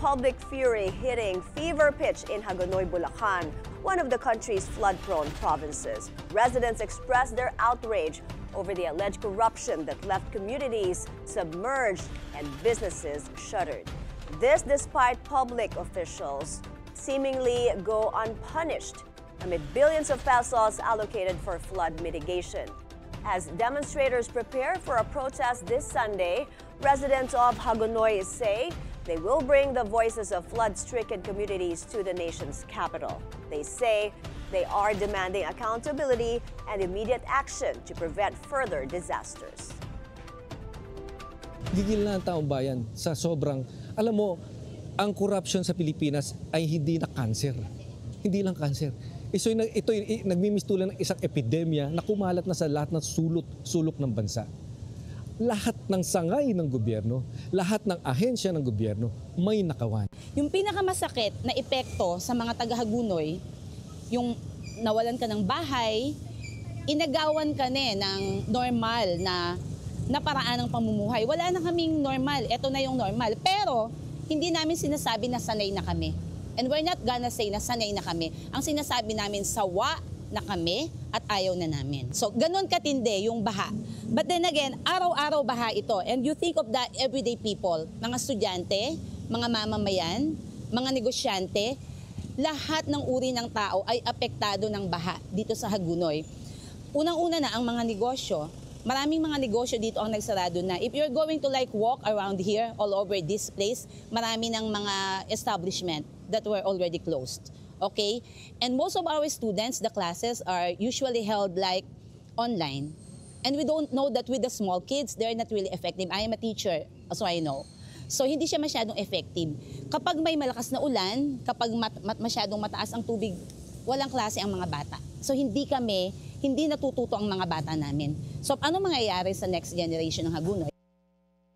public fury hitting fever pitch in Hagonoy, Bulacan, one of the country's flood-prone provinces. Residents expressed their outrage over the alleged corruption that left communities submerged and businesses shuttered. This despite public officials seemingly go unpunished amid billions of pesos allocated for flood mitigation. As demonstrators prepare for a protest this Sunday, residents of Hagonoy say they will bring the voices of flood-stricken communities to the nation's capital. They say they are demanding accountability and immediate action to prevent further disasters. Gigil na ang taong bayan sa sobrang, alam mo, ang corruption sa Pilipinas ay hindi na cancer. Hindi lang cancer. Ito nagmimistulan ng isang epidemya na kumalat na sa lahat ng sulok ng bansa. Lahat ng sangay ng gobyerno, lahat ng ahensya ng gobyerno may nakawan. Yung pinakamasakit na epekto sa mga taga-Hagonoy, yung nawalan ka ng bahay, inagawan ka ng normal na paraan ng pamumuhay. Wala na kaming normal, ito na yung normal. Pero hindi namin sinasabi na sanay na kami. And we're not gonna say na sanay na kami. Ang sinasabi namin, sawa na kami at ayaw na namin. So, ganun katindi yung baha. But then again, araw-araw baha ito. And you think of the everyday people, mga estudyante, mga mamamayan, mga negosyante, lahat ng uri ng tao ay apektado ng baha dito sa Hagonoy. Unang-una na ang mga negosyo. Maraming mga negosyo dito ang nagsarado na. If you're going to walk around here, all over this place, marami ng mga establishment that were already closed. Okay? And most of our students, the classes are usually held online. And we don't know that with the small kids, they're not really effective. I am a teacher, so I know. So hindi siya masyadong effective. Kapag may malakas na ulan, kapag masyadong mataas ang tubig, walang klase ang mga bata. So hindi natututo ang mga bata namin. So ano mangyayari sa next generation ng Hagonoy?